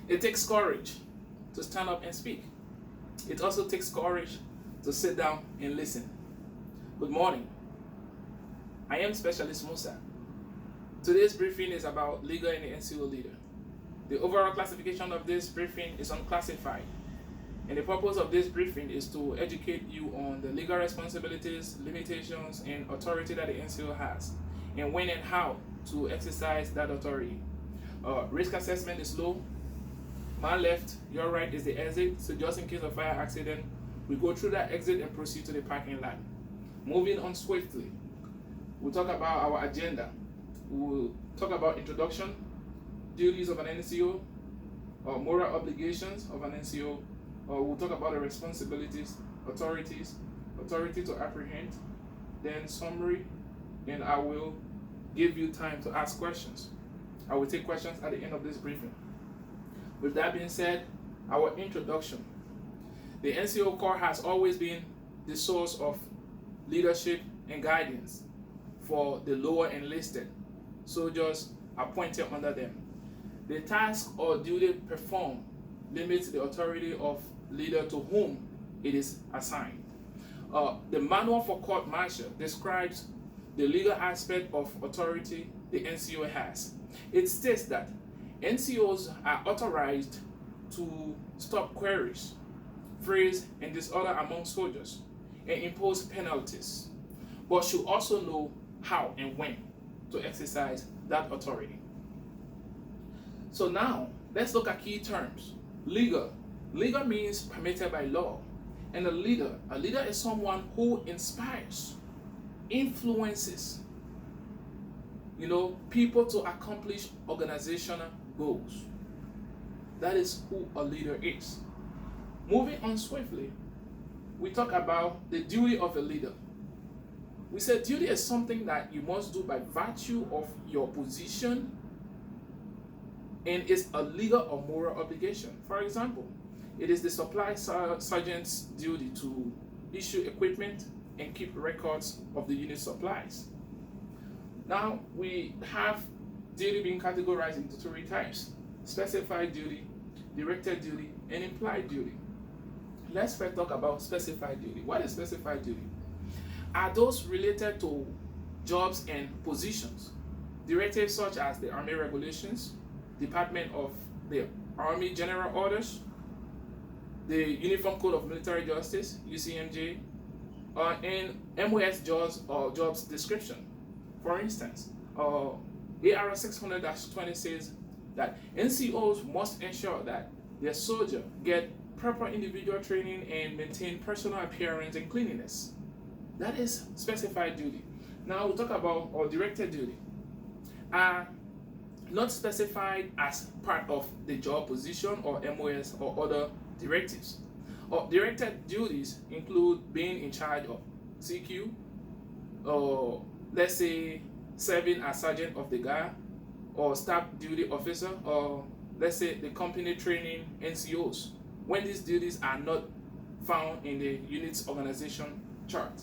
It takes courage to stand up and speak. It also takes courage to sit down and listen. Good morning. I am Specialist Musa. Today's briefing is about legal and the NCO leader. The overall classification of this briefing is unclassified, and the purpose of this briefing is to educate you on the legal responsibilities, limitations, and authority that the NCO has, and when and how to exercise that authority. Risk assessment is low. My left, your right is the exit, so just in case of fire accident, we go through that exit and proceed to the parking lot. Moving on swiftly, we'll talk about our agenda. We'll talk about introduction, duties of an NCO, or moral obligations of an NCO, or we'll talk about the responsibilities, authority to apprehend, then summary, and I will give you time to ask questions. I will take questions at the end of this briefing. With that being said, our introduction. The NCO Corps has always been the source of leadership and guidance for the lower enlisted soldiers appointed under them. The task or duty performed limits the authority of leader to whom it is assigned. The manual for court martial describes the legal aspect of authority the NCO has. It states that NCOs are authorized to stop queries, frays, and disorder among soldiers and impose penalties, but should also know how and when to exercise that authority. So now, let's look at key terms. Legal. Legal means permitted by law. And a leader is someone who inspires, influences, people to accomplish organizational goals. That is who a leader is. Moving on swiftly, we talk about the duty of a leader. We said duty is something that you must do by virtue of your position and is a legal or moral obligation. For example, it is the supply sergeant's duty to issue equipment and keep records of the unit supplies. Now, we have duty being categorized into three types: specified duty, directed duty, and implied duty. Let's first talk about specified duty. What is specified duty? Are those related to jobs and positions. Directives such as the Army Regulations, Department of the Army General Orders, the Uniform Code of Military Justice, UCMJ, and MOS jobs or jobs description. For instance, AR 600-20 says that NCOs must ensure that their soldier get proper individual training and maintain personal appearance and cleanliness. That is specified duty. Now we'll talk about or directed duty. Not specified as part of the job position or MOS or other directives. Directed duties include being in charge of CQ, or let's say serving as sergeant of the guard, or staff duty officer, or let's say the company training NCOs, when these duties are not found in the unit's organization chart.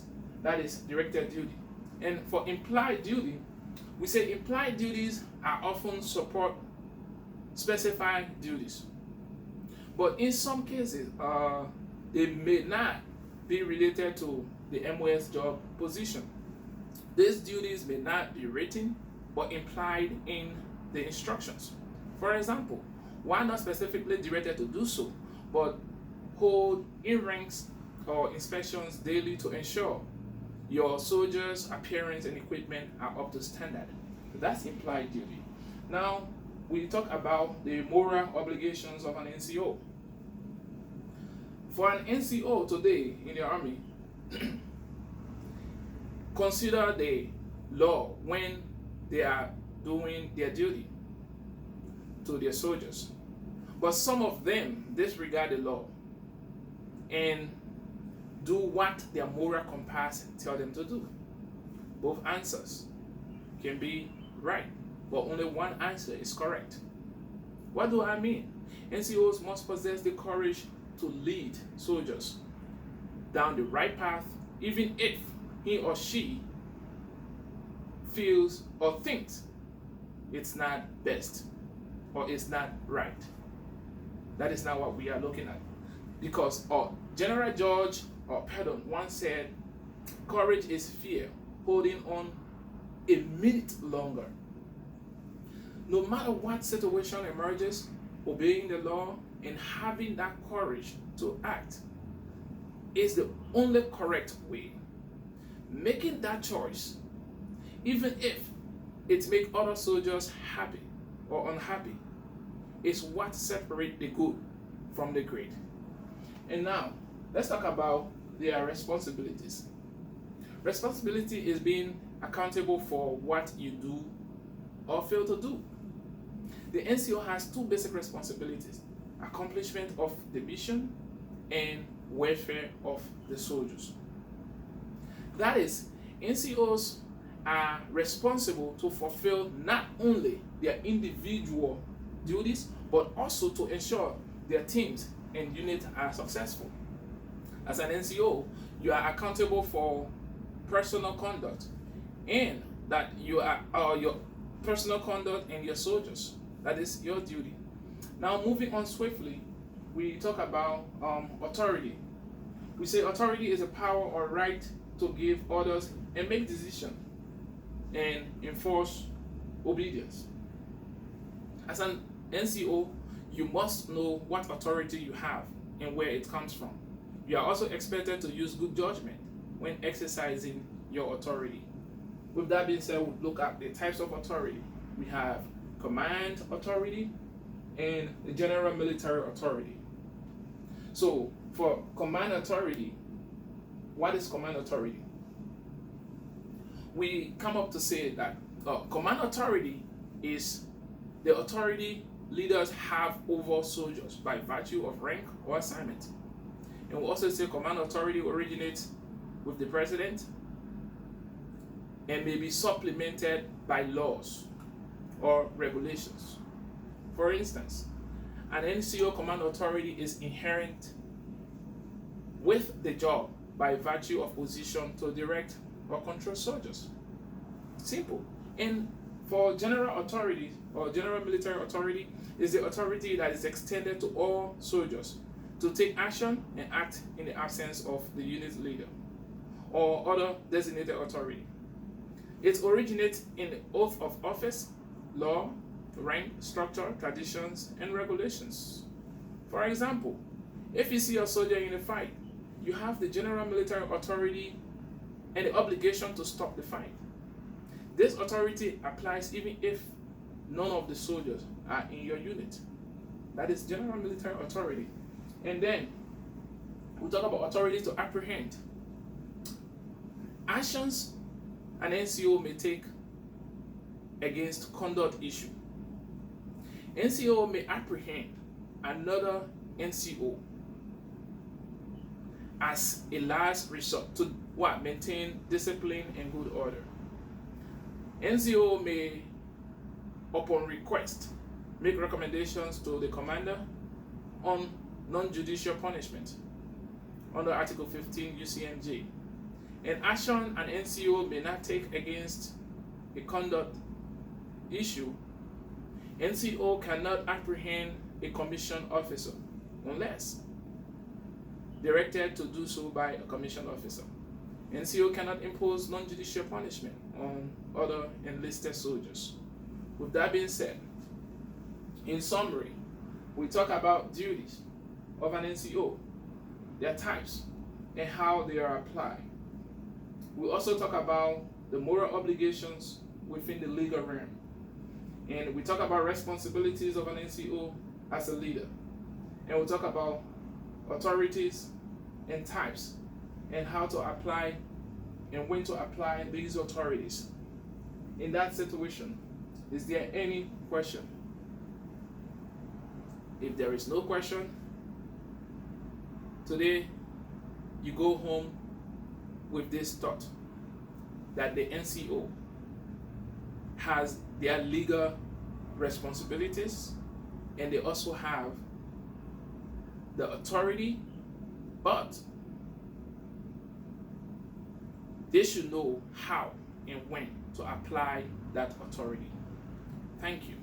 That is directed duty. And for implied duty, we say implied duties are often support specified duties. But in some cases, they may not be related to the MOS job position. These duties may not be written but implied in the instructions. For example, why not specifically directed to do so, but hold in ranks or inspections daily to ensure your soldiers' appearance and equipment are up to standard. That's implied duty. Now, we talk about the moral obligations of an NCO. For an NCO today in the Army, consider the law when they are doing their duty to their soldiers. But some of them disregard the law and do what their moral compass tell them to do. Both answers can be right, but only one answer is correct. What do I mean? NCOs must possess the courage to lead soldiers down the right path, even if he or she feels or thinks it's not best or it's not right. That is not what we are looking at. Because General George Patton once said, courage is fear holding on a minute longer. No matter what situation emerges, obeying the law and having that courage to act is the only correct way. Making that choice, even if it makes other soldiers happy or unhappy, is what separates the good from the great. And now, let's talk about their responsibilities. Responsibility is being accountable for what you do or fail to do. The NCO has two basic responsibilities: accomplishment of the mission and welfare of the soldiers. That is, NCOs are responsible to fulfill not only their individual duties, but also to ensure their teams and units are successful. As an NCO, you are accountable for personal conduct, and that you are your personal conduct and your soldiers. That is your duty. Now, moving on swiftly, we talk about authority. We say authority is a power or right to give orders and make decisions and enforce obedience. As an NCO, you must know what authority you have and where it comes from. You are also expected to use good judgment when exercising your authority. With that being said, we'll look at the types of authority. We have command authority and the general military authority. So, for command authority, what is command authority? We come up to say that command authority is the authority leaders have over soldiers by virtue of rank or assignment. And we also say command authority originates with the president and may be supplemented by laws or regulations. For instance, an NCO command authority is inherent with the job by virtue of position to direct or control soldiers. Simple. And for general authority or general military authority is the authority that is extended to all soldiers to take action and act in the absence of the unit leader or other designated authority. It originates in the oath of office, law, rank, structure, traditions, and regulations. For example, if you see a soldier in a fight, you have the general military authority and the obligation to stop the fight. This authority applies even if none of the soldiers are in your unit. That is general military authority. And then we talk about authority to apprehend. Actions an NCO may take against conduct issue. NCO may apprehend another NCO as a last resort to maintain discipline and good order. NCO may, upon request, make recommendations to the commander on non-judicial punishment under Article 15 UCMJ. An action an NCO may not take against a conduct issue, NCO cannot apprehend a commissioned officer unless directed to do so by a commissioned officer. NCO cannot impose non-judicial punishment on other enlisted soldiers. With that being said, in summary, we talk about duties of an NCO, their types, and how they are applied. We also talk about the moral obligations within the legal realm. And we talk about responsibilities of an NCO as a leader. And we talk about authorities and types and how to apply and when to apply these authorities. In that situation, is there any question? If there is no question, today you go home with this thought that the NCO has their legal responsibilities and they also have the authority, but they should know how and when to apply that authority. Thank you.